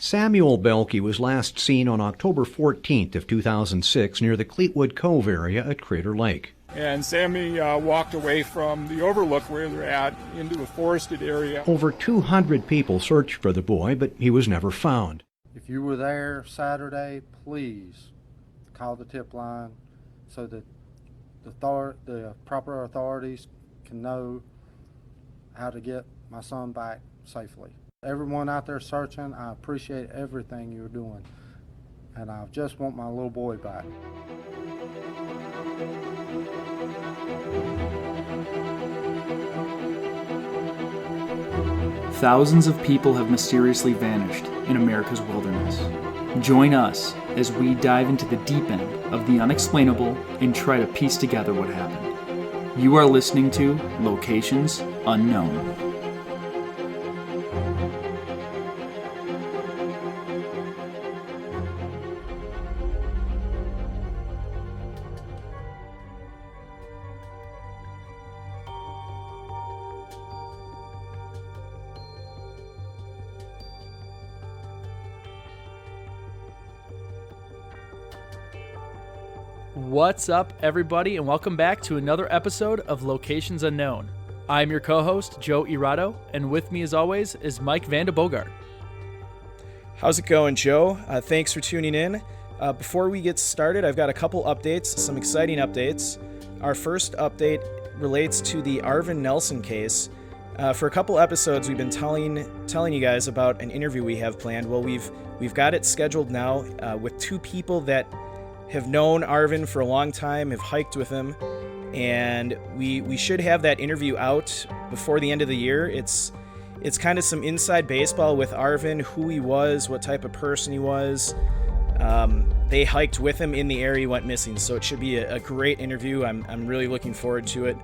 Samuel Boehlke was last seen on October 14th of 2006 near the Cleetwood Cove area at Crater Lake. And Sammy walked away from the overlook where they're at into a forested area. Over 200 people searched for the boy, but he was never found. If you were there Saturday, please call the tip line so that the proper authorities can know how to get my son back safely. Everyone out there searching, I appreciate everything you're doing, and I just want my little boy back. Thousands of people have mysteriously vanished in America's wilderness. Join us as we dive into the deep end of the unexplainable and try to piece together what happened. You are listening to Locations Unknown. What's up, everybody, and welcome back to another episode of Locations Unknown. I'm your co-host, Joe Irado, and with me, as always, is Mike Vanda Bogart. How's it going, Joe? Thanks for tuning in. Before we get started, I've got a couple updates, some exciting updates. Our first update relates to the Arvin Nelson case. For a couple episodes, we've been telling you guys about an interview we have planned. Well, we've got it scheduled now with two people that have known Arvin for a long time, have hiked with him, and we should have that interview out before the end of the year. It's kind of some inside baseball with Arvin, who he was, what type of person he was. They hiked with him in the area he went missing, so it should be a great interview. I'm really looking forward to it.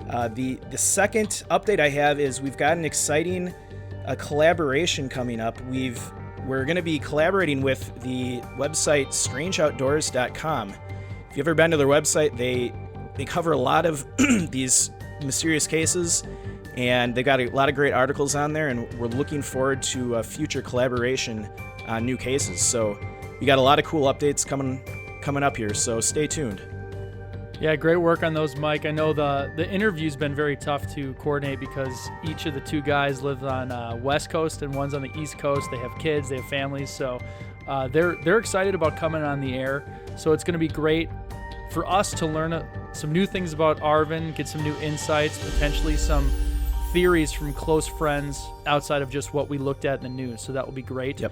The second update I have is we've got an exciting collaboration coming up. We're going to be collaborating with the website strangeoutdoors.com. If you've ever been to their website, they cover a lot of these mysterious cases, and they've got a lot of great articles on there, and we're looking forward to a future collaboration on new cases. So we got a lot of cool updates coming up here, so stay tuned. Yeah, great work on those, Mike. I know the interview's been very tough to coordinate because each of the two guys live on West Coast and one's on the East Coast. They have kids, they have families, so they're excited about coming on the air. So it's going to be great for us to learn some new things about Arvin, get some new insights, potentially some theories from close friends outside of just what we looked at in the news. So that will be great. Yep.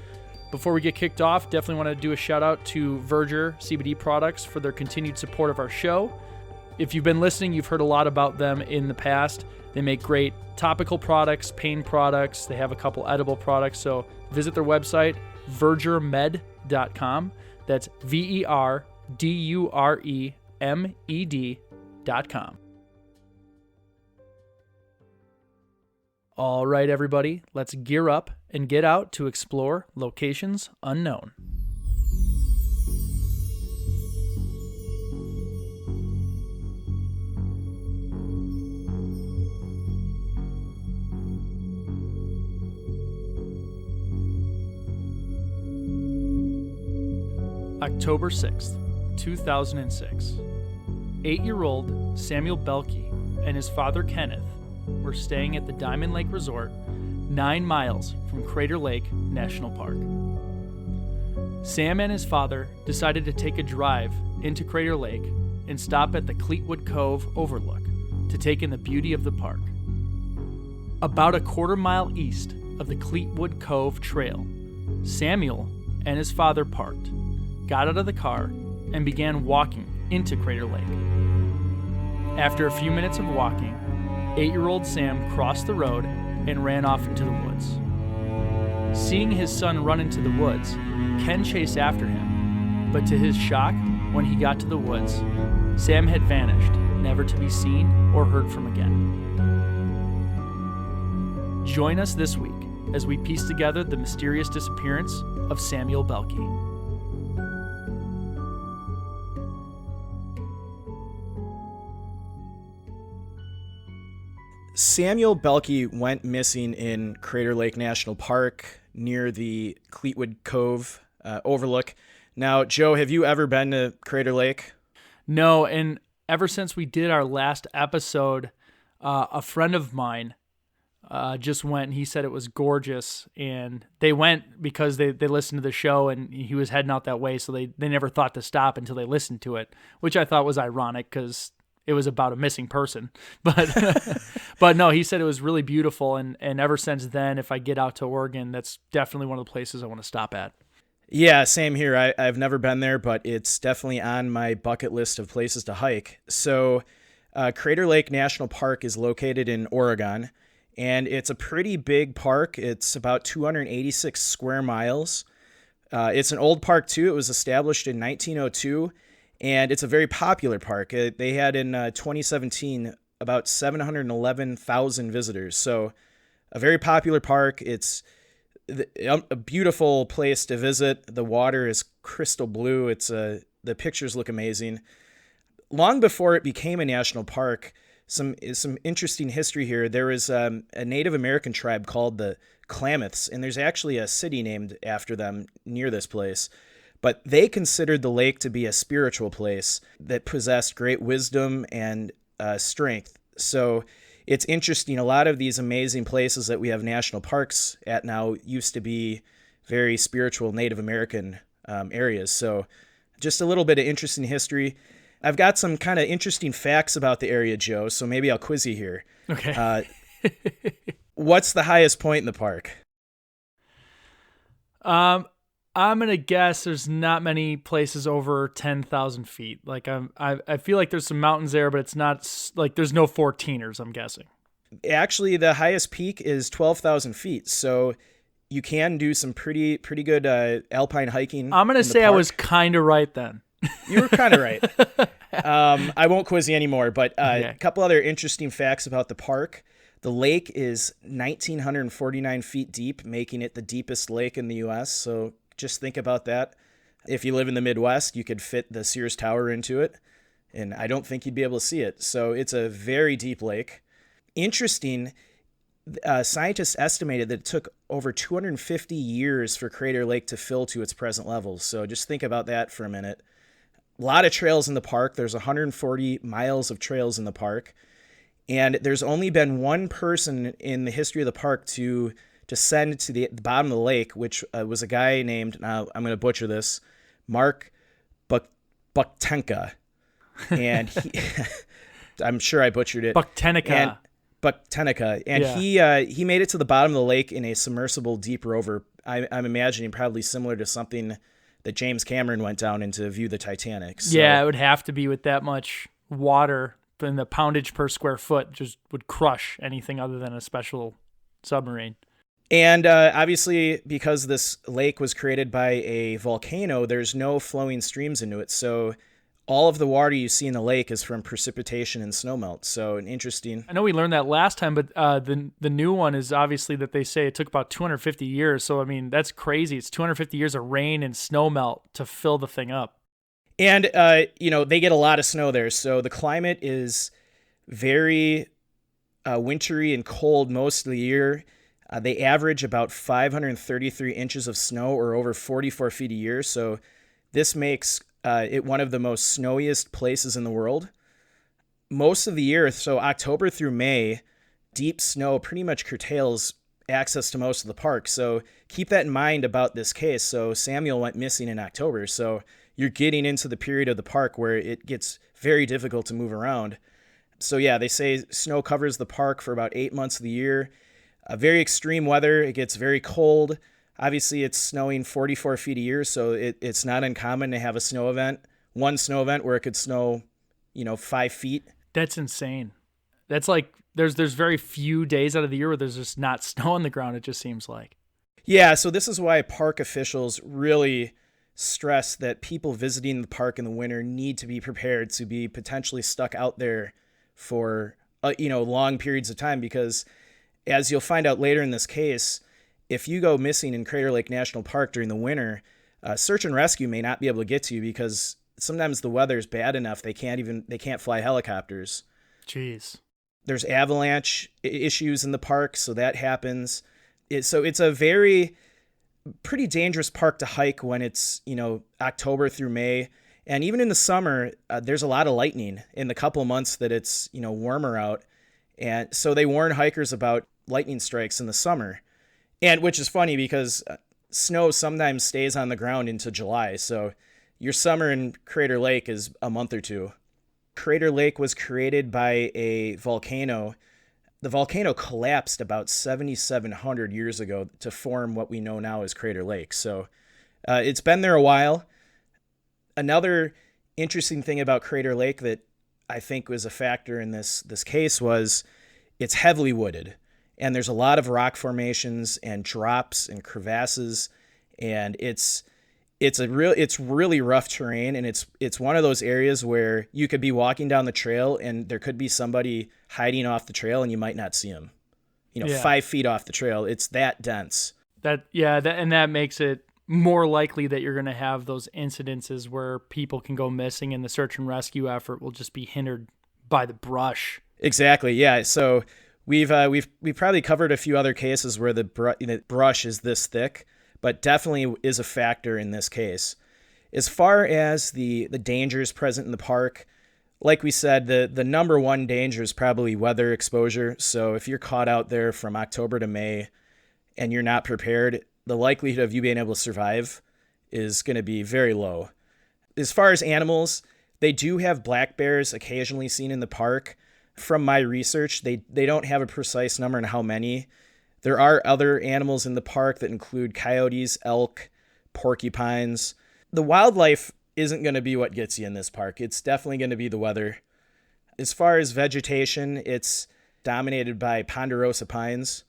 Before we get kicked off, definitely want to do a shout out to Verger CBD Products for their continued support of our show. If you've been listening, you've heard a lot about them in the past. They make great topical products, pain products. They have a couple edible products. So visit their website, vergermed.com. That's VERDUREMED.com. All right, everybody, let's gear up and get out to explore Locations Unknown. October 6th, 2006. 8-year-old Samuel Boehlke and his father Kenneth were staying at the Diamond Lake Resort 9 miles from Crater Lake National Park. Sam and his father decided to take a drive into Crater Lake and stop at the Cleetwood Cove Overlook to take in the beauty of the park. About a quarter-mile east of the Cleetwood Cove Trail, Samuel and his father parked, got out of the car, and began walking into Crater Lake. After a few minutes of walking, 8-year-old Sam crossed the road and ran off into the woods. Seeing his son run into the woods, Ken chased after him, but to his shock, when he got to the woods, Sam had vanished, never to be seen or heard from again. Join us this week as we piece together the mysterious disappearance of Samuel Boehlke. Samuel Boehlke went missing in Crater Lake National Park near the Cleetwood Cove Overlook. Now, Joe, have you ever been to Crater Lake? No, and ever since we did our last episode, a friend of mine just went, and he said it was gorgeous. And they went because they listened to the show, and he was heading out that way, so they never thought to stop until they listened to it, which I thought was ironic because it was about a missing person. But but no, he said it was really beautiful, and ever since then, if I get out to Oregon, that's definitely one of the places I want to stop at. Yeah, same here. I've never been there, but it's definitely on my bucket list of places to hike. So Crater Lake National Park is located in Oregon, and it's a pretty big park. It's about 286 square miles. It's an old park, too. It was established in 1902, and it's a very popular park. They had in 2017 about 711,000 visitors. So a very popular park. It's a beautiful place to visit. The water is crystal blue. The pictures look amazing. Long before it became a national park, some interesting history here. There was a Native American tribe called the Klamaths, and there's actually a city named after them near this place. But they considered the lake to be a spiritual place that possessed great wisdom and strength. So it's interesting. A lot of these amazing places that we have national parks at now used to be very spiritual Native American areas. So just a little bit of interesting history. I've got some kind of interesting facts about the area, Joe, so maybe I'll quiz you here. Okay. What's the highest point in the park? I'm gonna guess there's not many places over 10,000 feet. Like I feel like there's some mountains there, but it's not like there's no 14ers. I'm guessing. Actually, the highest peak is 12,000 feet. So you can do some pretty good alpine hiking. I'm gonna say I was kind of right then. You were kind of right. I won't quiz you anymore, but a couple other interesting facts about the park. The lake is 1,949 feet deep, making it the deepest lake in the U.S. So just think about that. If you live in the Midwest, you could fit the Sears Tower into it, and I don't think you'd be able to see it. So it's a very deep lake. Interesting, scientists estimated that it took over 250 years for Crater Lake to fill to its present levels. So just think about that for a minute. A lot of trails in the park. There's 140 miles of trails in the park. And there's only been one person in the history of the park to descend to the bottom of the lake, which was a guy named, now I'm going to butcher this, Mark Boehlke. And I'm sure I butchered it. Boehlke. And he made it to the bottom of the lake in a submersible deep rover. I'm imagining probably similar to something that James Cameron went down in to view the Titanic. So, yeah, it would have to be with that much water. And the poundage per square foot just would crush anything other than a special submarine. And obviously, because this lake was created by a volcano, there's no flowing streams into it. So all of the water you see in the lake is from precipitation and snowmelt. So an interesting. I know we learned that last time, but the new one is obviously that they say it took about 250 years. So, I mean, that's crazy. It's 250 years of rain and snowmelt to fill the thing up. And, they get a lot of snow there. So the climate is very wintry and cold most of the year. They average about 533 inches of snow or over 44 feet a year. So this makes it one of the most snowiest places in the world. Most of the year, so October through May, deep snow pretty much curtails access to most of the park. So keep that in mind about this case. So Samuel went missing in October. So you're getting into the period of the park where it gets very difficult to move around. So yeah, they say snow covers the park for about 8 months of the year. Very extreme weather. It gets very cold. Obviously, it's snowing 44 feet a year, so it's not uncommon to have a snow event. One snow event where it could snow, 5 feet. That's insane. That's like there's very few days out of the year where there's just not snow on the ground, it just seems like. Yeah, so this is why park officials really stress that people visiting the park in the winter need to be prepared to be potentially stuck out there for long periods of time, because as you'll find out later in this case, if you go missing in Crater Lake National Park during the winter, search and rescue may not be able to get to you because sometimes the weather is bad enough they can't fly helicopters. Jeez. There's avalanche issues in the park, so that happens. So it's a pretty dangerous park to hike when it's, October through May. And even in the summer, there's a lot of lightning in the couple months that it's, warmer out. And so they warn hikers about lightning strikes in the summer. And which is funny because snow sometimes stays on the ground into July. So your summer in Crater Lake is a month or two. Crater Lake was created by a volcano. The volcano collapsed about 7,700 years ago to form what we know now as Crater Lake. So it's been there a while. Another interesting thing about Crater Lake that I think was a factor in this case was it's heavily wooded, and there's a lot of rock formations and drops and crevasses, and it's really rough terrain, and it's one of those areas where you could be walking down the trail and there could be somebody hiding off the trail and you might not see them. 5 feet off the trail. It's that dense. That makes it more likely that you're going to have those incidences where people can go missing and the search and rescue effort will just be hindered by the brush. Exactly. Yeah. So we've probably covered a few other cases where the brush is this thick, but definitely is a factor in this case. As far as the dangers present in the park, like we said, the number one danger is probably weather exposure. So if you're caught out there from October to May and you're not prepared, the likelihood of you being able to survive is going to be very low. As far as animals, they do have black bears occasionally seen in the park. From my research, they don't have a precise number on how many. There are other animals in the park that include coyotes, elk, porcupines. The wildlife isn't going to be what gets you in this park. It's definitely going to be the weather. As far as vegetation, it's dominated by ponderosa pines.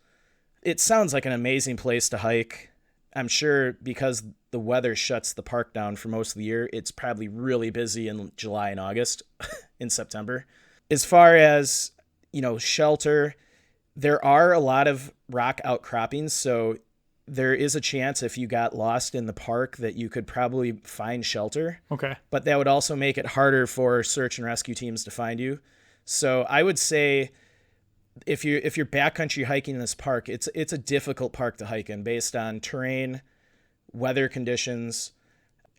It sounds like an amazing place to hike. I'm sure because the weather shuts the park down for most of the year, it's probably really busy in July and August, in September. As far as, shelter, there are a lot of rock outcroppings, so there is a chance if you got lost in the park that you could probably find shelter. Okay. But that would also make it harder for search and rescue teams to find you. So I would say if you're backcountry hiking in this park, it's a difficult park to hike in based on terrain, weather conditions.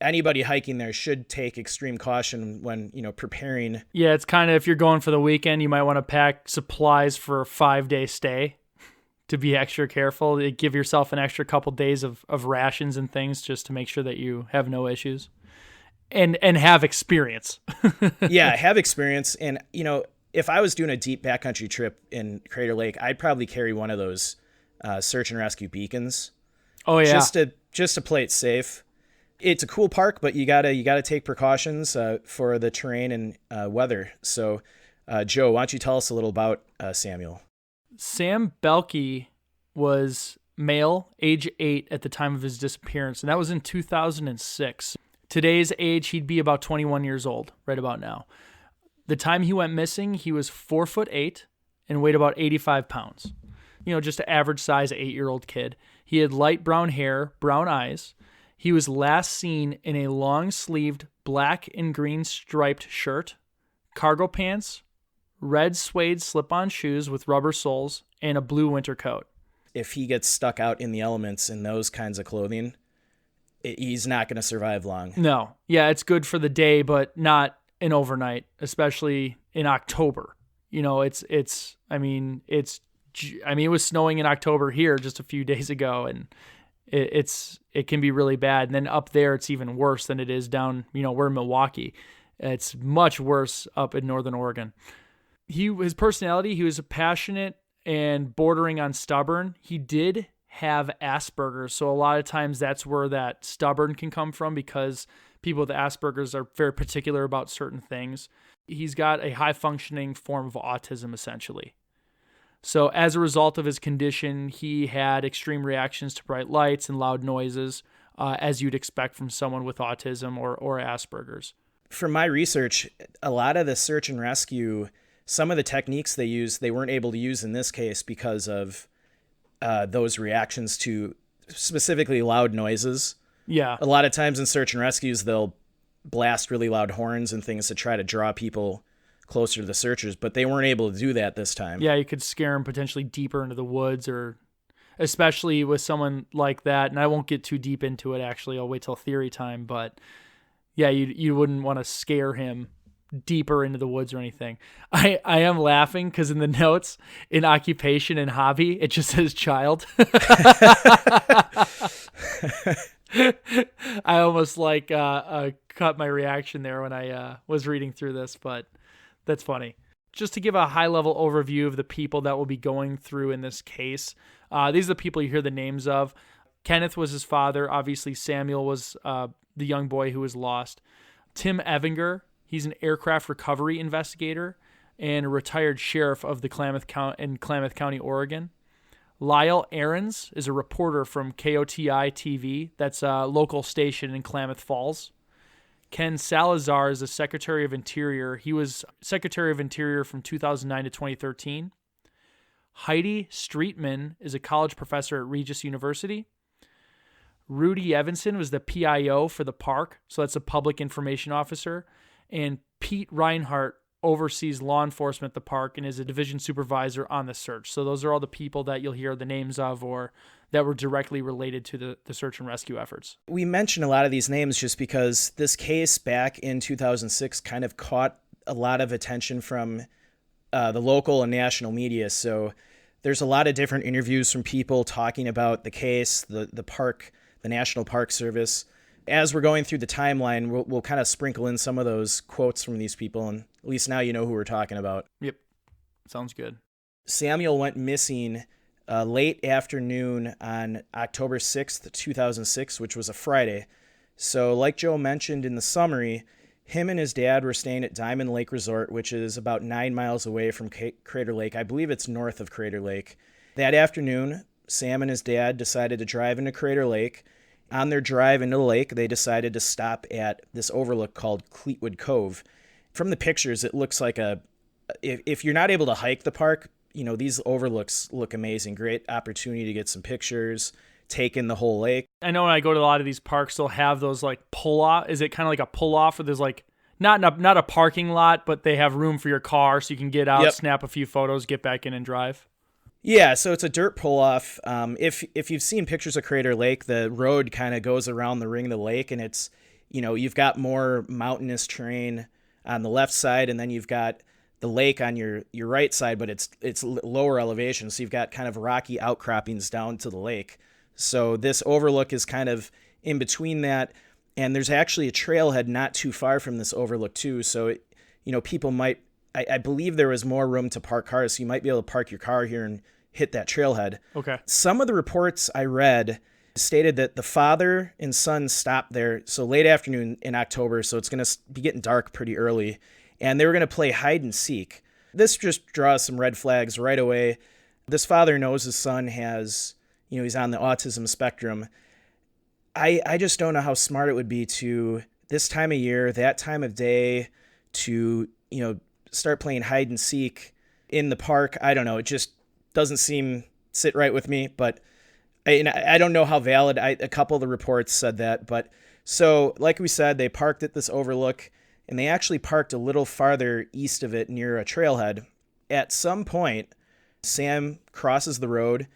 Anybody hiking there should take extreme caution when, preparing. Yeah, it's kind of, if you're going for the weekend, you might want to pack supplies for a 5-day stay to be extra careful. Give yourself an extra couple days of rations and things just to make sure that you have no issues and have experience. Yeah, have experience. And, if I was doing a deep backcountry trip in Crater Lake, I'd probably carry one of those search and rescue beacons. Oh yeah. Just to play it safe. It's a cool park, but you gotta take precautions for the terrain and weather. So, Joe, why don't you tell us a little about Samuel? Sam Boehlke was male, age 8 at the time of his disappearance, and that was in 2006. Today's age, he'd be about 21 years old, right about now. The time he went missing, he was 4'8" and weighed about 85 pounds. Just an average size 8-year-old kid. He had light brown hair, brown eyes. He was last seen in a long-sleeved black and green striped shirt, cargo pants, red suede slip-on shoes with rubber soles, and a blue winter coat. If he gets stuck out in the elements in those kinds of clothing, he's not going to survive long. No. Yeah, it's good for the day, but not an overnight, especially in October. It was snowing in October here just a few days ago, and it can be really bad. And then up there, it's even worse than it is down, we're in Milwaukee. It's much worse up in Northern Oregon. His personality, he was passionate and bordering on stubborn. He did have Asperger's, so a lot of times that's where that stubborn can come from, because people with Asperger's are very particular about certain things. He's got a high-functioning form of autism, essentially. So as a result of his condition, he had extreme reactions to bright lights and loud noises, as you'd expect from someone with autism or Asperger's. From my research, a lot of the search and rescue, some of the techniques they use, they weren't able to use in this case because of those reactions to specifically loud noises. Yeah. A lot of times in search and rescues, they'll blast really loud horns and things to try to draw people closer to the searchers, but they weren't able to do that this time. Yeah, you could scare him potentially deeper into the woods, or especially with someone like that. And I won't get too deep into it, actually. I'll wait till theory time. But yeah, you wouldn't want to scare him deeper into the woods or anything. I am laughing because in the notes, in occupation and hobby, it just says child. I almost cut my reaction there when I was reading through this, but that's funny. Just to give a high-level overview of the people that will be going through in this case, these are the people you hear the names of. Kenneth was his father. Obviously, Samuel was the young boy who was lost. Tim Evinger, he's an aircraft recovery investigator and a retired sheriff of the Klamath County, Oregon. Lyle Ahrens is a reporter from KOTI TV. That's a local station in Klamath Falls. Ken Salazar is the Secretary of Interior. He was Secretary of Interior from 2009 to 2013. Heidi Streetman is a college professor at Regis University. Rudy Evanson was the PIO for the park, so that's a public information officer. And Pete Reinhardt oversees law enforcement at the park and is a division supervisor on the search. So those are all the people that you'll hear the names of or that were directly related to the search and rescue efforts. We mention a lot of these names just because this case back in 2006 kind of caught a lot of attention from the local and national media. So there's a lot of different interviews from people talking about the case, the park, the National Park Service. As we're going through the timeline, we'll kind of sprinkle in some of those quotes from these people, and at least now you know who we're talking about. Yep. Sounds good. Samuel went missing late afternoon on October 6th, 2006, which was a Friday. So like Joe mentioned in the summary, him and his dad were staying at Diamond Lake Resort, which is about 9 miles away from Crater Lake. I believe it's north of Crater Lake. That afternoon, Sam and his dad decided to drive into Crater Lake. On their drive into the lake, they decided to stop at this overlook called Cleetwood Cove. From the pictures, it looks like if you're not able to hike the park, you know, these overlooks look amazing. Great opportunity to get some pictures, take in the whole lake. I know when I go to a lot of these parks, they'll have those like pull-off. Is it kind of like a pull-off where there's like, not a parking lot, but they have room for your car so you can get out, snap a few photos, get back in and drive? Yeah, so it's a dirt pull-off. If you've seen pictures of Crater Lake, the road kind of goes around the ring of the lake, and it's, you know, you've got more mountainous terrain on the left side, and then you've got the lake on your right side, but it's lower elevation, so you've got kind of rocky outcroppings down to the lake. So this overlook is kind of in between that, and there's actually a trailhead not too far from this overlook too, so people might, I believe there was more room to park cars, so you might be able to park your car here and hit that trailhead. Okay. Some of the reports I read stated that the father and son stopped there, so late afternoon in October, so it's going to be getting dark pretty early, and they were going to play hide and seek. This just draws some red flags right away. This father knows his son has, he's on the autism spectrum. I just don't know how smart it would be to, this time of year, that time of day, to, start playing hide and seek in the park. I don't know. It just doesn't sit right with me, but I don't know how valid. A couple of the reports said that, but so like we said, they parked at this overlook, and they actually parked a little farther east of it near a trailhead. At some point, Sam crosses the road,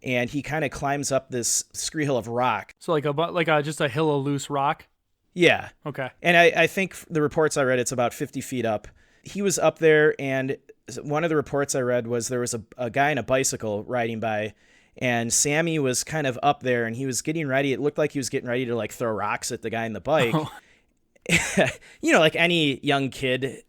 and he kind of climbs up this scree hill of rock. So just a hill of loose rock? Yeah. Okay. And I think the reports I read, it's about 50 feet up. He was up there, and one of the reports I read was there was a guy on a bicycle riding by, and Sammy was kind of up there, and he was getting ready. It looked like he was getting ready to like throw rocks at the guy on the bike. Oh. Like any young kid,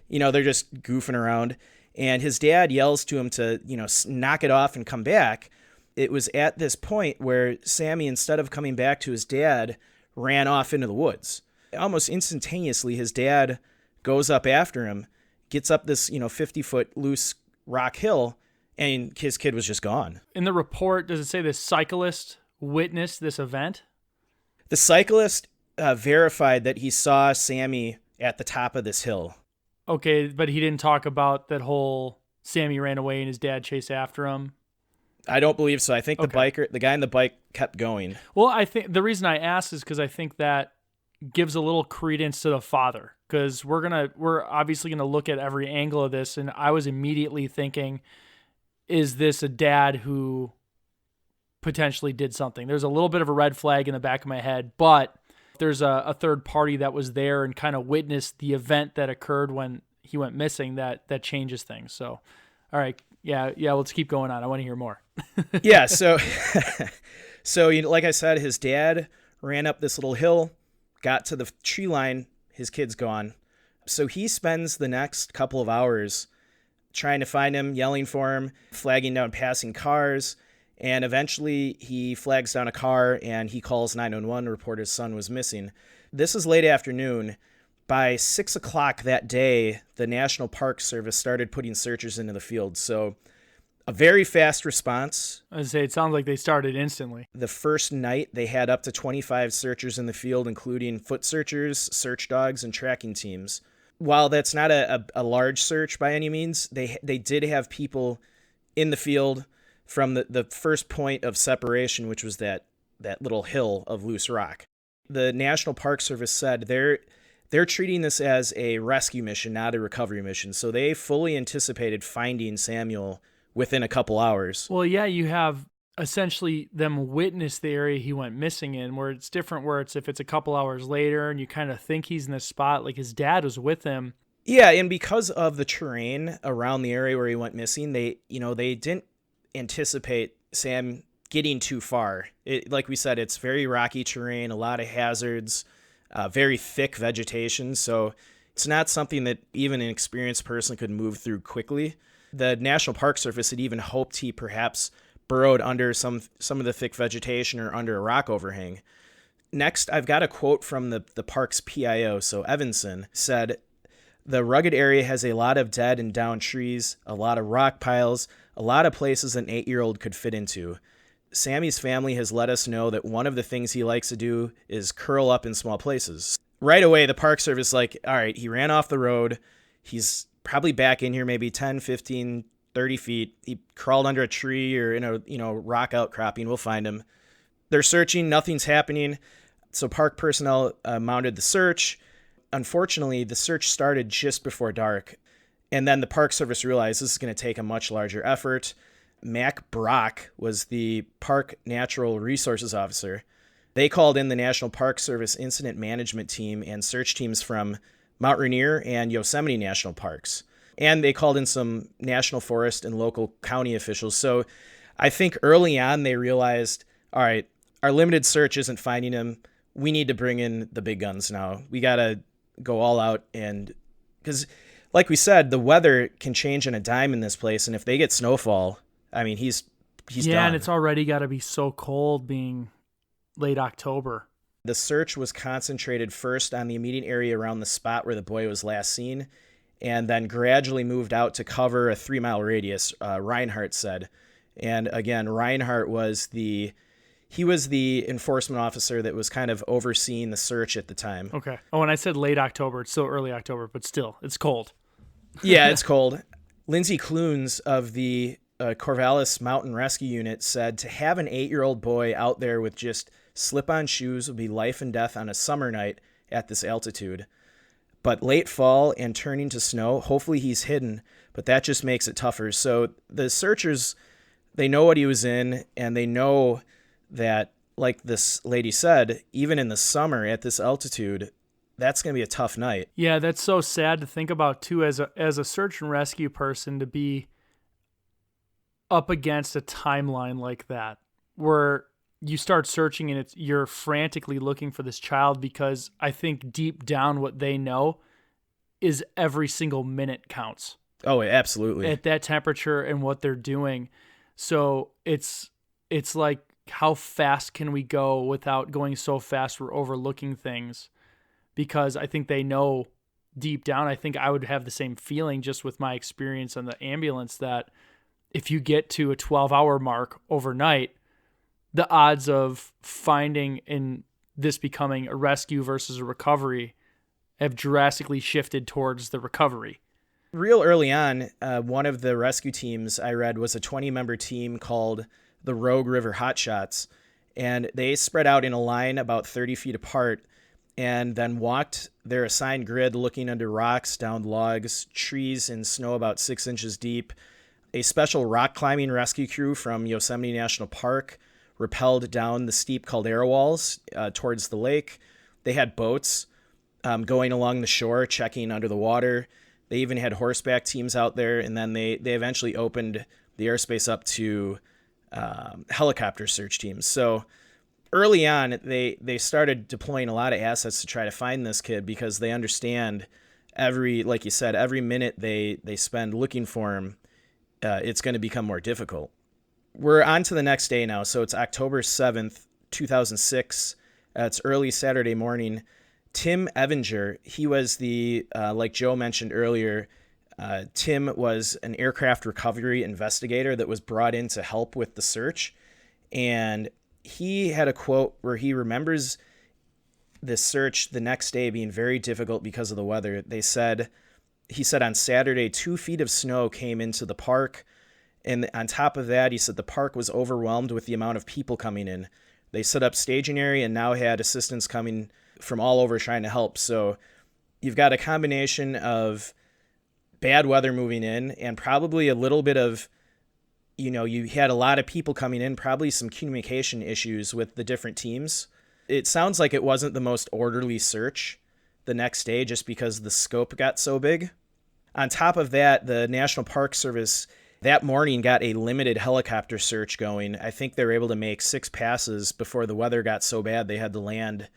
they're just goofing around. And his dad yells to him to, knock it off and come back. It was at this point where Sammy, instead of coming back to his dad, ran off into the woods. Almost instantaneously, his dad goes up after him, gets up this, 50-foot loose rock hill, and his kid was just gone. In the report, does it say the cyclist witnessed this event? The cyclist verified that he saw Sammy at the top of this hill. Okay, but he didn't talk about that whole Sammy ran away and his dad chased after him? I don't believe so. I think the guy on the bike kept going. Well, I think the reason I asked is because I think that gives a little credence to the father. because we're obviously gonna look at every angle of this, and I was immediately thinking, is this a dad who potentially did something? There's a little bit of a red flag in the back of my head, but there's a third party that was there and kind of witnessed the event that occurred when he went missing that changes things. So, all right. Yeah. Let's keep going on. I want to hear more. Yeah. So, like I said, his dad ran up this little hill, got to the tree line. His kid's gone. So he spends the next couple of hours trying to find him, yelling for him, flagging down passing cars. And eventually he flags down a car and he calls 911 to report his son was missing. This is late afternoon. By 6 o'clock that day, the National Park Service started putting searchers into the field. So a very fast response. I would say it sounds like they started instantly. The first night, they had up to 25 searchers in the field, including foot searchers, search dogs, and tracking teams. While that's not a large search by any means, they did have people in the field from the first point of separation, which was that little hill of loose rock. The National Park Service said they're treating this as a rescue mission, not a recovery mission. So they fully anticipated finding Samuel within a couple hours. Well, yeah, you have essentially them witness the area he went missing in, where it's different, where if it's a couple hours later and you kind of think he's in this spot, like his dad was with him. Yeah, and because of the terrain around the area where he went missing, they didn't anticipate Sam getting too far. Like we said, it's very rocky terrain, a lot of hazards, very thick vegetation. So it's not something that even an experienced person could move through quickly. The National Park Service had even hoped he perhaps burrowed under some of the thick vegetation or under a rock overhang. Next, I've got a quote from the park's PIO. So Evanson said, "The rugged area has a lot of dead and downed trees, a lot of rock piles, a lot of places an 8-year-old could fit into. Sammy's family has let us know that one of the things he likes to do is curl up in small places." Right away, the Park Service all right, he ran off the road. He's probably back in here maybe 10, 15, 30 feet. He crawled under a tree or in a rock outcropping. We'll find him. They're searching. Nothing's happening. So park personnel mounted the search. Unfortunately, the search started just before dark. And then the Park Service realized this is going to take a much larger effort. Mac Brock was the Park Natural Resources Officer. They called in the National Park Service Incident Management Team and search teams from Mount Rainier and Yosemite National Parks. And they called in some National Forest and local county officials. So I think early on they realized, all right, our limited search isn't finding him. We need to bring in the big guns now. We got to go all out. And because like we said, the weather can change in a dime in this place. And if they get snowfall, I mean, he's yeah, done. And it's already got to be so cold being late October. The search was concentrated first on the immediate area around the spot where the boy was last seen, and then gradually moved out to cover a 3-mile radius, Reinhardt said. And again, Reinhardt was the enforcement officer that was kind of overseeing the search at the time. Okay. Oh, and I said late October. It's still early October, but still, it's cold. Yeah, it's cold. Lindsay Clunes of the Corvallis Mountain Rescue Unit said to have an 8-year-old boy out there with just slip-on shoes would be life and death on a summer night at this altitude. But late fall and turning to snow, hopefully he's hidden, but that just makes it tougher. So the searchers, they know what he was in, and they know that, like this lady said, even in the summer at this altitude, that's going to be a tough night. Yeah, that's so sad to think about, too, as a search and rescue person, to be up against a timeline like that, where you start searching and you're frantically looking for this child, because I think deep down what they know is every single minute counts. Oh, absolutely. At that temperature and what they're doing. So it's like, how fast can we go without going so fast we're overlooking things? Because I think they know deep down, I think I would have the same feeling just with my experience on the ambulance, that if you get to a 12-hour mark overnight, the odds of finding in this becoming a rescue versus a recovery have drastically shifted towards the recovery. Real early on, one of the rescue teams I read was a 20-member team called the Rogue River Hotshots, and they spread out in a line about 30 feet apart, and then walked their assigned grid, looking under rocks, down logs, trees, and snow about 6 inches deep. A special rock climbing rescue crew from Yosemite National Park rappelled down the steep caldera walls towards the lake. They had boats going along the shore, checking under the water. They even had horseback teams out there, and then they eventually opened the airspace up to helicopter search teams. So early on, they started deploying a lot of assets to try to find this kid, because they understand like you said, every minute they spend looking for him, it's going to become more difficult. We're on to the next day now. So it's October 7th, 2006. It's early Saturday morning. Tim Evinger, he was like Joe mentioned earlier, Tim was an aircraft recovery investigator that was brought in to help with the search. And he had a quote where he remembers the search the next day being very difficult because of the weather. He said on Saturday, 2 feet of snow came into the park. And on top of that, he said the park was overwhelmed with the amount of people coming in. They set up staging area and now had assistants coming from all over trying to help. So you've got a combination of bad weather moving in and probably a little bit of, you had a lot of people coming in, probably some communication issues with the different teams. It sounds like it wasn't the most orderly search the next day just because the scope got so big. On top of that, the National Park Service that morning got a limited helicopter search going. I think they were able to make 6 passes before the weather got so bad they had to land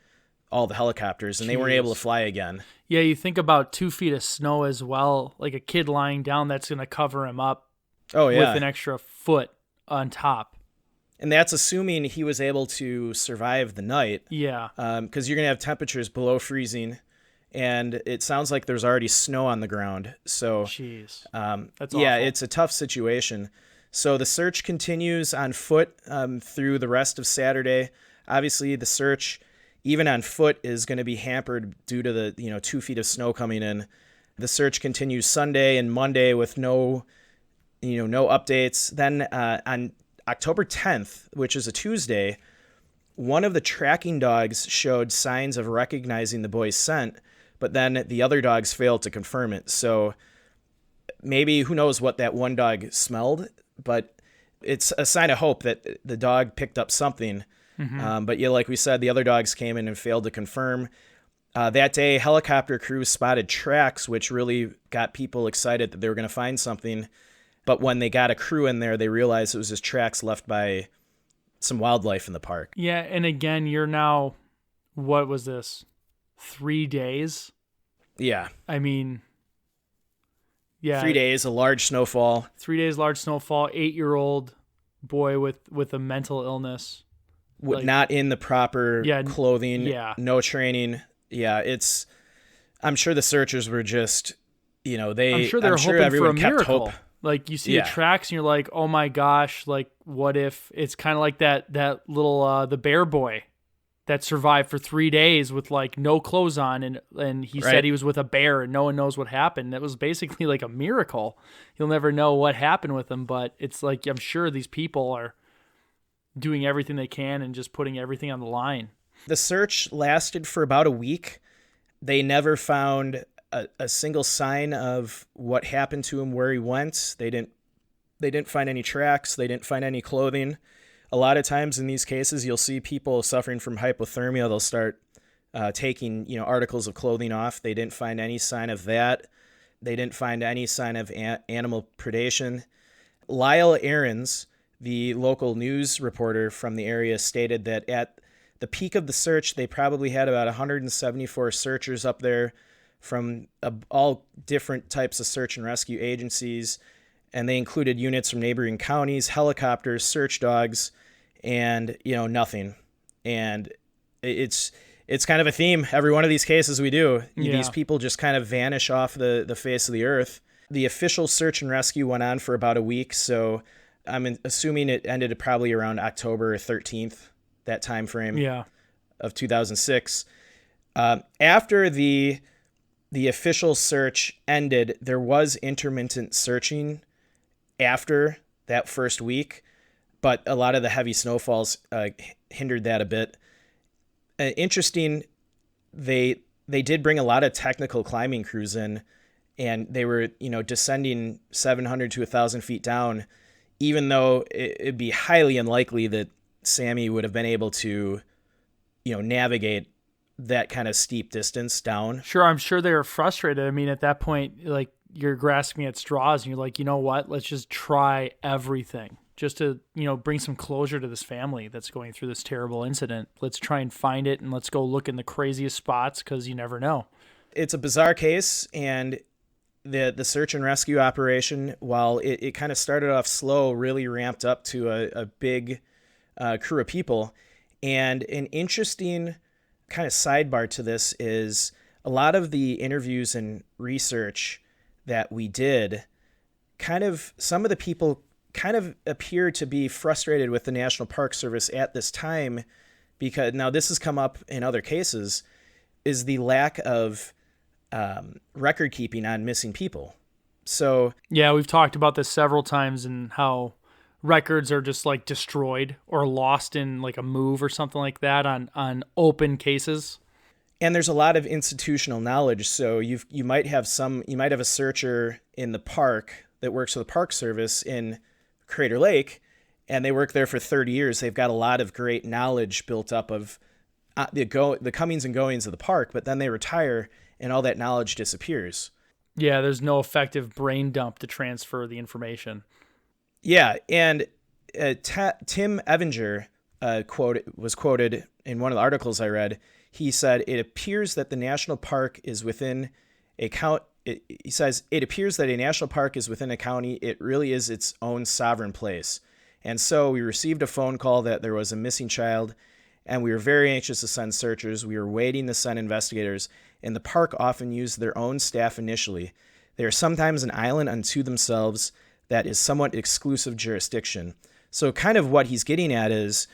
all the helicopters, and they weren't able to fly again. Yeah, you think about 2 feet of snow as well, like a kid lying down, that's going to cover him up with an extra foot on top. And that's assuming he was able to survive the night. Yeah. Because you're going to have temperatures below freezing, and it sounds like there's already snow on the ground. So, jeez. That's awful. It's a tough situation. So the search continues on foot through the rest of Saturday. Obviously, the search, even on foot, is going to be hampered due to the 2 feet of snow coming in. The search continues Sunday and Monday with no updates. Then on October 10th, which is a Tuesday, one of the tracking dogs showed signs of recognizing the boy's scent, but then the other dogs failed to confirm it. So maybe, who knows what that one dog smelled, but it's a sign of hope that the dog picked up something. Mm-hmm. But like we said, the other dogs came in and failed to confirm. That day, helicopter crews spotted tracks, which really got people excited that they were going to find something. But when they got a crew in there, they realized it was just tracks left by some wildlife in the park. Yeah, and again, you're now, what was this, 3 days? Yeah. I mean, yeah. 3 days, a large snowfall. 3 days, large snowfall, 8-year-old boy with a mental illness. Not in the proper clothing, no training. Yeah, I'm sure the searchers were just, I'm sure they're hoping for a miracle. Hope. Like, you see the tracks and you're like, oh my gosh, like, what if it's kind of like that little, the bear boy that survived for 3 days with like no clothes on. And he said he was with a bear and no one knows what happened. That was basically like a miracle. You'll never know what happened with him, but it's like, I'm sure these people are doing everything they can and just putting everything on the line. The search lasted for about a week. They never found a single sign of what happened to him, where he went. They didn't find any tracks. They didn't find any clothing. A lot of times in these cases, you'll see people suffering from hypothermia. They'll start taking articles of clothing off. They didn't find any sign of that. They didn't find any sign of animal predation. Lyle Ahrens, the local news reporter from the area, stated that at the peak of the search, they probably had about 174 searchers up there from all different types of search and rescue agencies, and they included units from neighboring counties, helicopters, search dogs, and nothing. And it's kind of a theme. Every one of these cases we do, these people just kind of vanish off the face of the earth. The official search and rescue went on for about a week, so I'm assuming it ended probably around October 13th, that time frame of 2006. After the official search ended, there was intermittent searching after that first week, but a lot of the heavy snowfalls hindered that a bit. Interesting, they did bring a lot of technical climbing crews in, and they were, descending 700 to 1,000 feet down, even though it'd be highly unlikely that Sammy would have been able to, navigate that kind of steep distance down. Sure, I'm sure they were frustrated. I mean, at that point, like, you're grasping at straws and you're like, you know what? Let's just try everything just to, bring some closure to this family that's going through this terrible incident. Let's try and find it, and let's go look in the craziest spots, because you never know. It's a bizarre case, and the search and rescue operation, while it kind of started off slow, really ramped up to a big crew of people. And an interesting kind of sidebar to this is a lot of the interviews and research that we did, some of the people kind of appear to be frustrated with the National Park Service at this time, because now this has come up in other cases, is the lack of record keeping on missing people. So yeah, we've talked about this several times, and how records are just like destroyed or lost in like a move or something like that on open cases. And there's a lot of institutional knowledge. So you might have a searcher in the park that works for the Park Service in Crater Lake, and they work there for 30 years. They've got a lot of great knowledge built up of the comings and goings of the park, but then they retire and all that knowledge disappears. Yeah, there's no effective brain dump to transfer the information. Yeah, and Tim Evinger was quoted in one of the articles I read. He said, "It appears that the national park is within a county." He says, "It appears that a national park is within a county. It really is its own sovereign place." And so we received a phone call that there was a missing child, and we were very anxious to send searchers. We were waiting to send investigators, and the park often used their own staff initially. They are sometimes an island unto themselves that is somewhat exclusive jurisdiction. So kind of what he's getting at is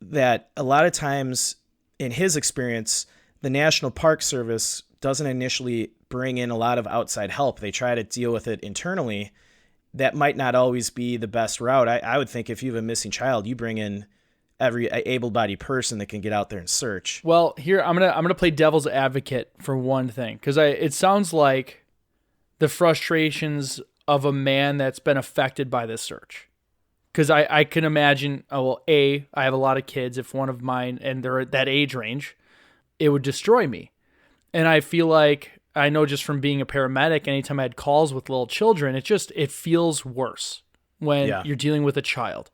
that a lot of times, in his experience, the National Park Service doesn't initially bring in a lot of outside help. They try to deal with it internally. That might not always be the best route. I would think if you have a missing child, you bring in every able-bodied person that can get out there and search. Well, here I'm gonna play devil's advocate for one thing, because it sounds like the frustrations of a man that's been affected by this search. Because I can imagine, I have a lot of kids. If one of mine, and they're at that age range, it would destroy me. And I feel like, I know just from being a paramedic, anytime I had calls with little children, it feels worse when you're dealing with a child.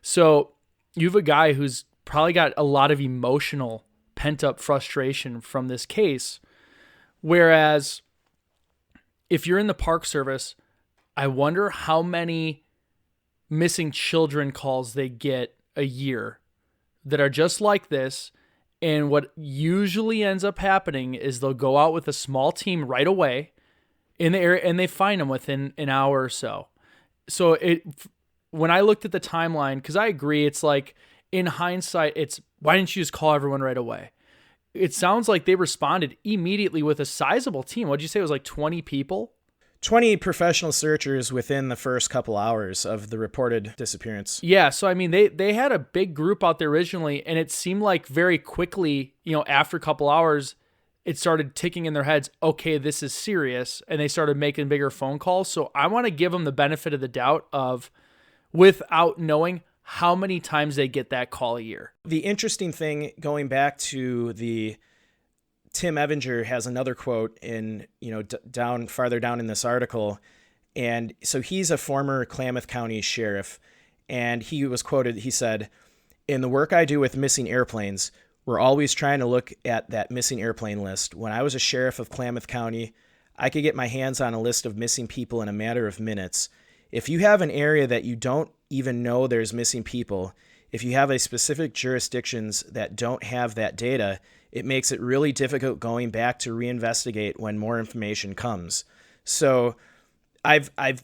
So you have a guy who's probably got a lot of emotional pent-up frustration from this case. Whereas if you're in the Park Service, I wonder how many missing children calls they get a year that are just like this. And what usually ends up happening is they'll go out with a small team right away in the area, and they find them within an hour or so. So when I looked at the timeline, because I agree, it's like, in hindsight, it's, why didn't you just call everyone right away? It sounds like they responded immediately with a sizable team. What'd you say? It was like 20 people? 20 professional searchers within the first couple hours of the reported disappearance. Yeah, so I mean, they had a big group out there originally, and it seemed like very quickly, after a couple hours, it started ticking in their heads, okay, this is serious, and they started making bigger phone calls. So I want to give them the benefit of the doubt of, without knowing how many times they get that call a year. The interesting thing, going back to the Tim Evinger has another quote in, farther down in this article. And so he's a former Klamath County sheriff, and he was quoted, he said, "In the work I do with missing airplanes, we're always trying to look at that missing airplane list. When I was a sheriff of Klamath County, I could get my hands on a list of missing people in a matter of minutes. If you have an area that you don't even know there's missing people, if you have a specific jurisdictions that don't have that data, it makes it really difficult going back to reinvestigate when more information comes." So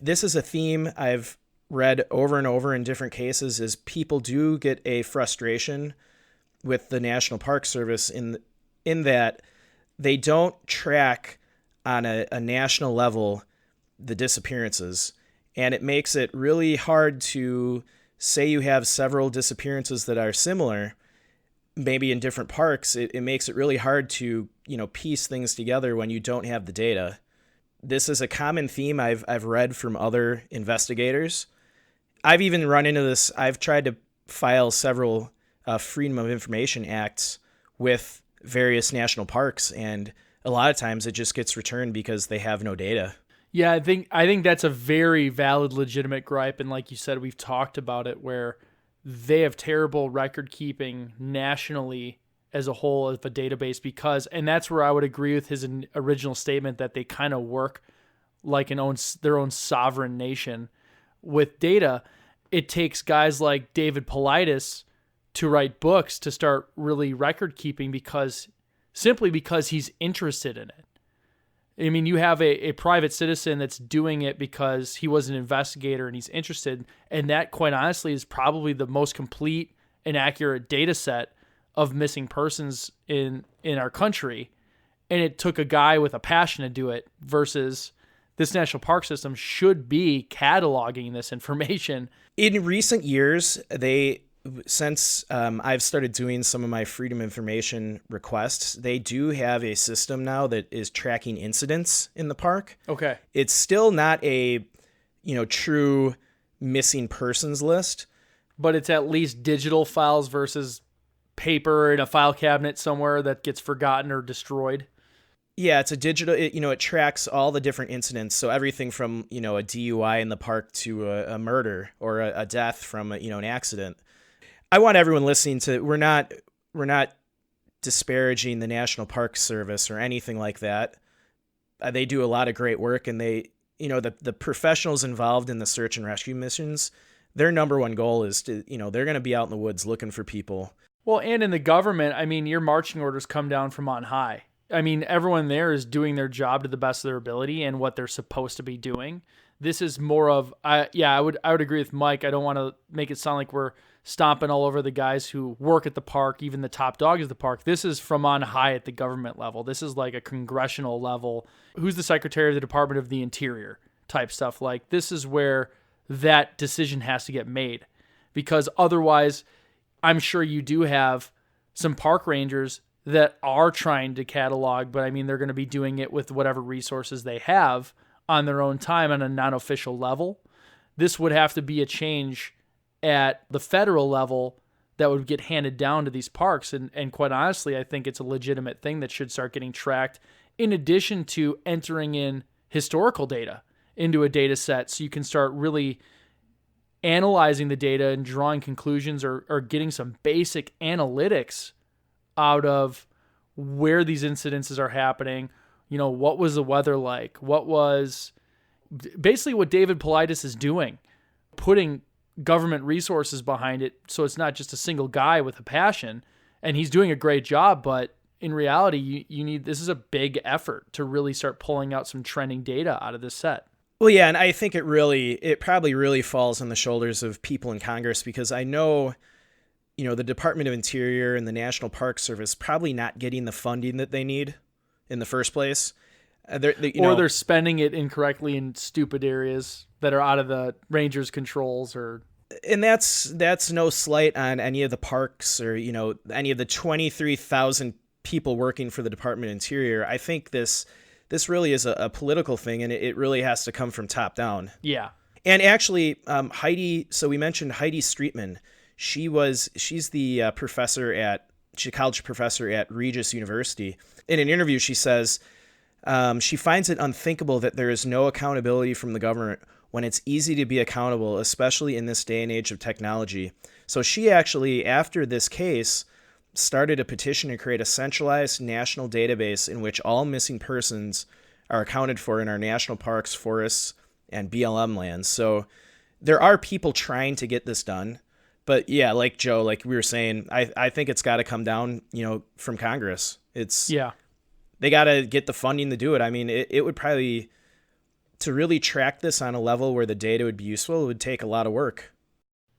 this is a theme I've read over and over in different cases, is people do get a frustration with the National Park Service in that they don't track on a national level the disappearances. And it makes it really hard to say you have several disappearances that are similar, maybe in different parks, it makes it really hard to, piece things together when you don't have the data. This is a common theme I've read from other investigators. I've even run into this. I've tried to file several Freedom of Information Acts with various national parks, and a lot of times it just gets returned because they have no data. Yeah, I think that's a very valid, legitimate gripe, and like you said, we've talked about it where they have terrible record keeping nationally as a whole of a database and that's where I would agree with his original statement that they kind of work like their own sovereign nation. With data, it takes guys like David Paulides to write books to start really record keeping because he's interested in it. I mean, you have a private citizen that's doing it because he was an investigator and he's interested, and that, quite honestly, is probably the most complete and accurate data set of missing persons in our country. And it took a guy with a passion to do it versus this national park system should be cataloging this information. In recent years, since I've started doing some of my Freedom Information requests, they do have a system now that is tracking incidents in the park. Okay. It's still not a, true missing persons list. But it's at least digital files versus paper in a file cabinet somewhere that gets forgotten or destroyed. Yeah, it's a digital, it tracks all the different incidents. So everything from, a DUI in the park to a murder or a death from, an accident. I want everyone listening to, we're not disparaging the National Park Service or anything like that. They do a lot of great work, and they, the professionals involved in the search and rescue missions, their number one goal is to, they're going to be out in the woods looking for people. Well, and in the government, I mean, your marching orders come down from on high. I mean, everyone there is doing their job to the best of their ability and what they're supposed to be doing. This is more of, I would agree with Mike. I don't want to make it sound like we're stomping all over the guys who work at the park, even the top dog of the park. This is from on high at the government level. This is like a congressional level. Who's the Secretary of the Department of the Interior type stuff? Like, this is where that decision has to get made, because otherwise I'm sure you do have some park rangers that are trying to catalog, but I mean, they're going to be doing it with whatever resources they have on their own time on a non-official level. This would have to be a change at the federal level that would get handed down to these parks. And quite honestly, I think it's a legitimate thing that should start getting tracked in addition to entering in historical data into a data set so you can start really analyzing the data and drawing conclusions or getting some basic analytics out of where these incidences are happening. What was the weather like? What was basically what David Paulides is doing, putting government resources behind it. So it's not just a single guy with a passion, and he's doing a great job. But in reality, you need, this is a big effort to really start pulling out some trending data out of this set. Well, yeah, and I think it probably really falls on the shoulders of people in Congress, because I know, the Department of Interior and the National Park Service probably not getting the funding that they need in the first place. They're spending it incorrectly in stupid areas that are out of the rangers' controls. And that's no slight on any of the parks or, any of the 23,000 people working for the Department of Interior. I think this really is a political thing, and it really has to come from top down. Yeah. And actually, Heidi, so we mentioned Heidi Streetman. She's the college professor at Regis University. In an interview, she says she finds it unthinkable that there is no accountability from the government when it's easy to be accountable, especially in this day and age of technology. So she actually, after this case, started a petition to create a centralized national database in which all missing persons are accounted for in our national parks, forests, and BLM lands. So there are people trying to get this done. But yeah, like Joe, like we were saying, I think it's got to come down, from Congress. They got to get the funding to do it. I mean, it would probably, to really track this on a level where the data would be useful, it would take a lot of work.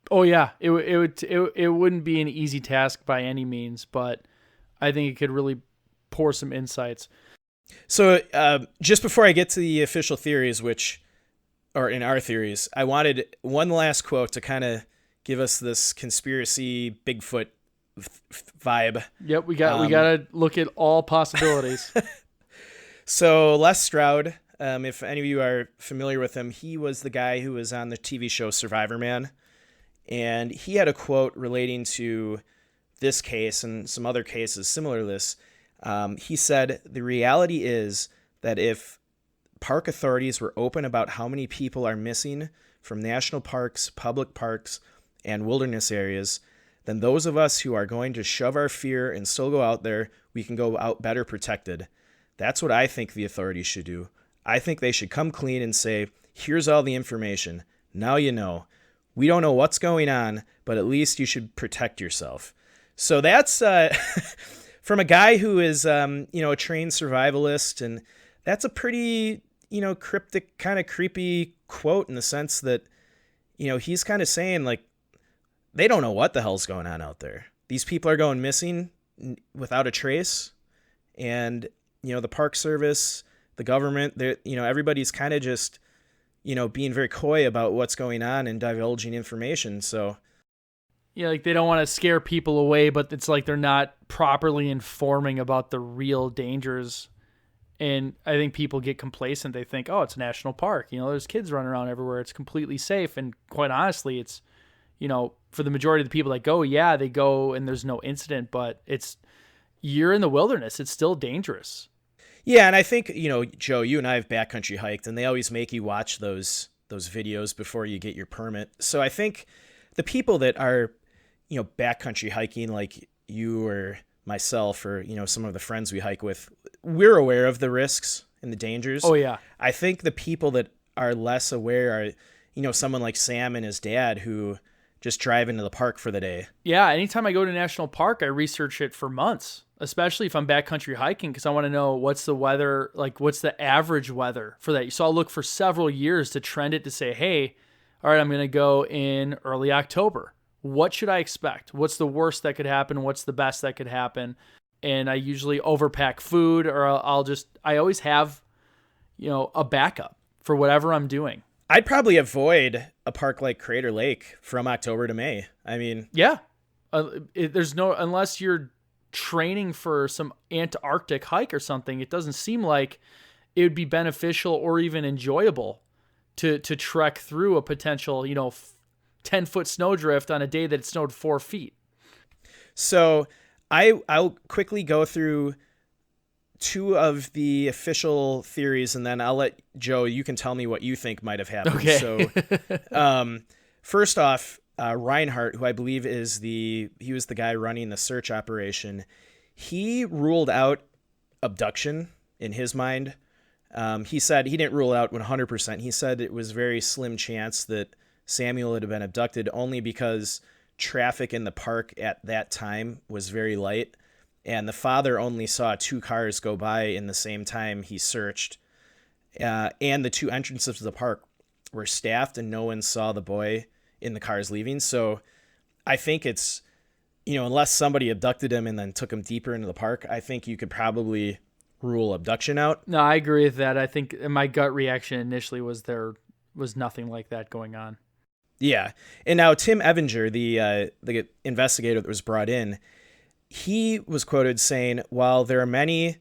Oh yeah, it wouldn't be an easy task by any means, but I think it could really pour some insights. So just before I get to the official theories, in our theories, I wanted one last quote to kind of give us this conspiracy Bigfoot vibe. Yep, we got to look at all possibilities. So Les Stroud, if any of you are familiar with him, he was the guy who was on the TV show Survivor Man, and he had a quote relating to this case and some other cases similar to this. He said, "The reality is that if park authorities were open about how many people are missing from national parks, public parks, and wilderness areas, then those of us who are going to shove our fear and still go out there, we can go out better protected. That's what I think the authorities should do. I think they should come clean and say, here's all the information. Now you know. We don't know what's going on, but at least you should protect yourself." So that's from a guy who is, a trained survivalist, and that's a pretty, cryptic, kind of creepy quote in the sense that, he's kind of saying, like, they don't know what the hell's going on out there. These people are going missing without a trace, and, the Park Service, the government, everybody's kind of just, being very coy about what's going on and divulging information, so... Yeah, like they don't want to scare people away, but it's like they're not properly informing about the real dangers. And I think people get complacent. They think, oh, it's a national park. There's kids running around everywhere. It's completely safe. And quite honestly, it's, for the majority of the people that go, yeah, they go and there's no incident, but you're in the wilderness. It's still dangerous. Yeah, and I think, Joe, you and I have backcountry hiked, and they always make you watch those videos before you get your permit. So I think the people that are backcountry hiking like you or myself or, some of the friends we hike with, we're aware of the risks and the dangers. Oh, yeah. I think the people that are less aware are, someone like Sam and his dad who just drive into the park for the day. Yeah, anytime I go to a national park, I research it for months, especially if I'm backcountry hiking, because I want to know what's the weather, like what's the average weather for that. So I'll look for several years to trend it to say, hey, all right, I'm going to go in early October. What should I expect? What's the worst that could happen? What's the best that could happen? And I usually overpack food, or I always have, a backup for whatever I'm doing. I'd probably avoid a park like Crater Lake from October to May. I mean, yeah, unless you're training for some Antarctic hike or something, it doesn't seem like it would be beneficial or even enjoyable to trek through a potential, 10-foot snowdrift on a day that it snowed 4 feet. So I'll quickly go through two of the official theories, and then I'll let Joe, you can tell me what you think might have happened. Okay. So first off, Reinhardt, who I believe he was the guy running the search operation, he ruled out abduction in his mind. He said he didn't rule it out 100%. He said it was very slim chance that Samuel had been abducted only because traffic in the park at that time was very light, and the father only saw 2 cars go by in the same time he searched, and the 2 entrances to the park were staffed and no one saw the boy in the cars leaving. So I think it's, unless somebody abducted him and then took him deeper into the park, I think you could probably rule abduction out. No, I agree with that. I think my gut reaction initially was there was nothing like that going on. Yeah. And now Tim Evinger, the investigator that was brought in, he was quoted saying, while there are many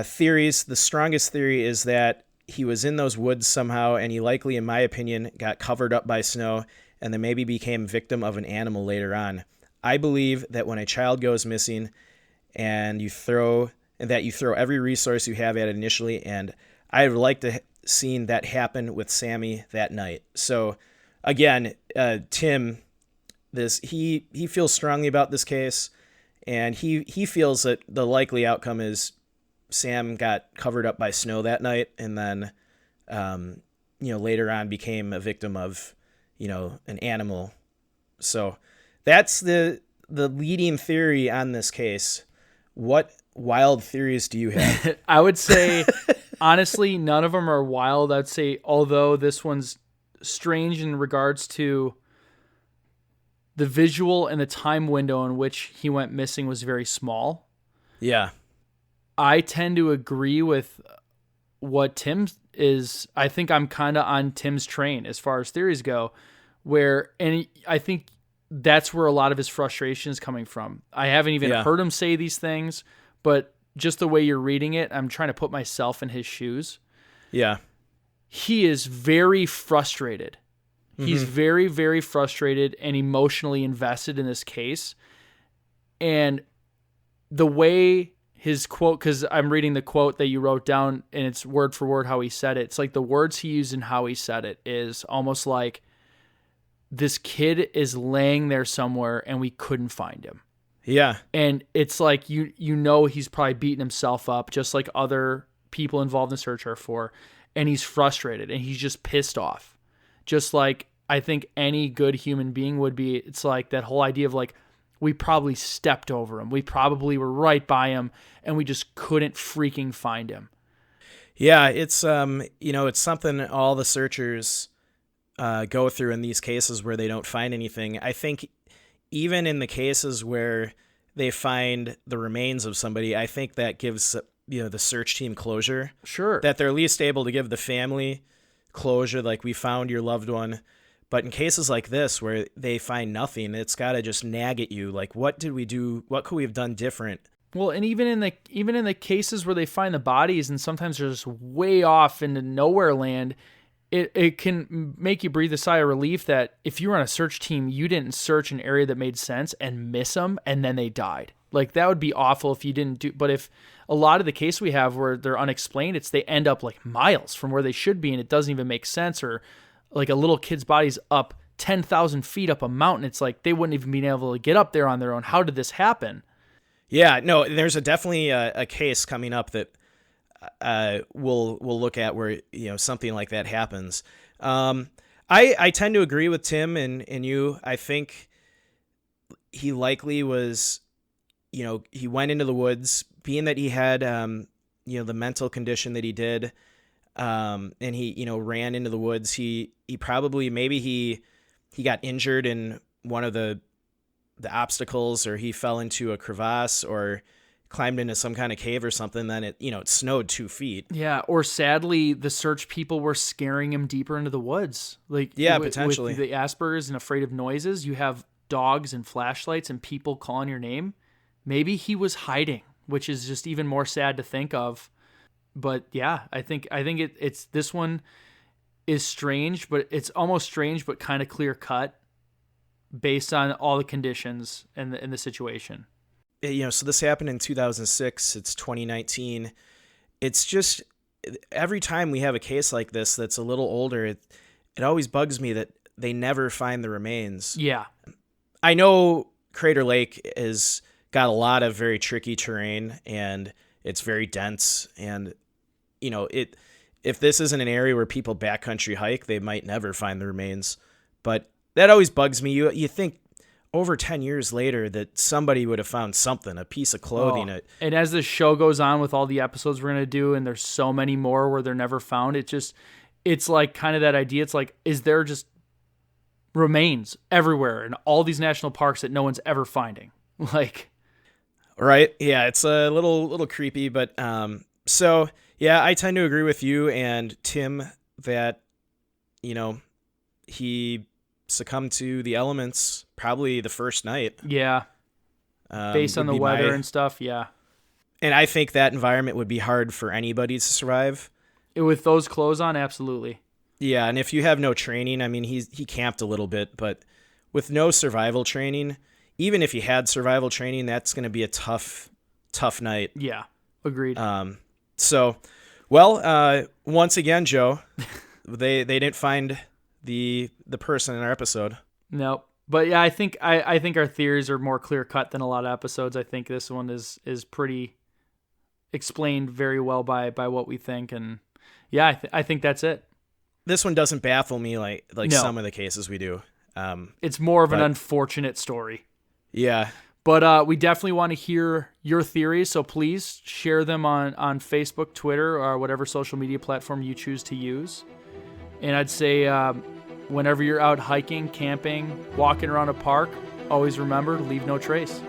theories, the strongest theory is that he was in those woods somehow, and he likely, in my opinion, got covered up by snow and then maybe became victim of an animal later on. I believe that when a child goes missing and you throw every resource you have at it initially, and I would like to seen that happen with Sammy that night. So again, Tim, he feels strongly about this case, and he feels that the likely outcome is Sam got covered up by snow that night, and then later on became a victim of an animal. So that's the leading theory on this case. What wild theories do you have? I would say honestly, none of them are wild. I'd say, although this one's strange in regards to the visual and the time window in which he went missing was very small. Yeah. I tend to agree with what Tim is. I think I'm kind of on Tim's train as far as theories go, I think that's where a lot of his frustration is coming from. I haven't even heard him say these things, but just the way you're reading it, I'm trying to put myself in his shoes. Yeah. He is very frustrated. He's very, very frustrated and emotionally invested in this case. And the way his quote, because I'm reading the quote that you wrote down and it's word for word how he said it. It's like the words he used and how he said it is almost like, this kid is laying there somewhere and we couldn't find him. Yeah. And it's like, you know, he's probably beating himself up just like other people involved in the search are for. And he's frustrated and he's just pissed off. Just like I think any good human being would be. It's like that whole idea of like, we probably stepped over him. We probably were right by him and we just couldn't freaking find him. Yeah. It's, it's something all the searchers go through in these cases where they don't find anything. I think even in the cases where they find the remains of somebody, I think that gives, the search team closure. Sure. That they're at least able to give the family closure, like we found your loved one. But in cases like this where they find nothing, it's got to just nag at you. Like, what did we do? What could we have done different? Well, and even in the cases where they find the bodies and sometimes they're just way off into nowhere land, it can make you breathe a sigh of relief that if you were on a search team, you didn't search an area that made sense and miss them and then they died. Like, that would be awful if you didn't do. But if a lot of the case we have where they're unexplained, it's they end up like miles from where they should be and it doesn't even make sense, or like a little kid's body's up 10,000 feet up a mountain. It's like they wouldn't even be able to get up there on their own. How did this happen? Yeah, no, there's definitely a case coming up that we'll look at where something like that happens. I tend to agree with Tim and you. I think he likely was, he went into the woods, being that he had the mental condition that he did, and he ran into the woods. He probably maybe he got injured in one of the obstacles, or he fell into a crevasse or climbed into some kind of cave or something. Then it snowed 2 feet. Yeah. Or sadly, the search people were scaring him deeper into the woods. Like, potentially with the Asperger's and afraid of noises, you have dogs and flashlights and people calling your name. Maybe he was hiding, which is just even more sad to think of. But yeah, I think it's this one is strange, but it's almost strange, but kind of clear cut based on all the conditions and the situation. So this happened in 2006. It's 2019. It's just every time we have a case like this that's a little older, it always bugs me that they never find the remains. Yeah. I know Crater Lake has got a lot of very tricky terrain and it's very dense, and if this isn't an area where people backcountry hike, they might never find the remains. But that always bugs me. You think over 10 years later that somebody would have found something, a piece of clothing. And as the show goes on with all the episodes we're going to do, and there's so many more where they're never found, it's like kind of that idea. It's like, is there just remains everywhere in all these national parks that no one's ever finding? Like, right. Yeah. It's a little creepy, but, so yeah, I tend to agree with you and Tim that, he succumbed to the elements probably the first night. Yeah. Based on the weather and stuff. Yeah. And I think that environment would be hard for anybody to survive. With those clothes on, absolutely. Yeah. And if you have no training, I mean, he camped a little bit, but with no survival training, even if he had survival training, that's going to be a tough night. Yeah. Agreed. So, well, once again, Joe, they didn't find the person in our episode. Nope. But yeah, I think our theories are more clear cut than a lot of episodes. I think this one is pretty explained very well by what we think, and yeah, I think that's it. This one doesn't baffle me like no. Some of the cases we do. It's more of an unfortunate story. Yeah. But we definitely want to hear your theories, so please share them on Facebook, Twitter, or whatever social media platform you choose to use. And I'd say whenever you're out hiking, camping, walking around a park, always remember to leave no trace.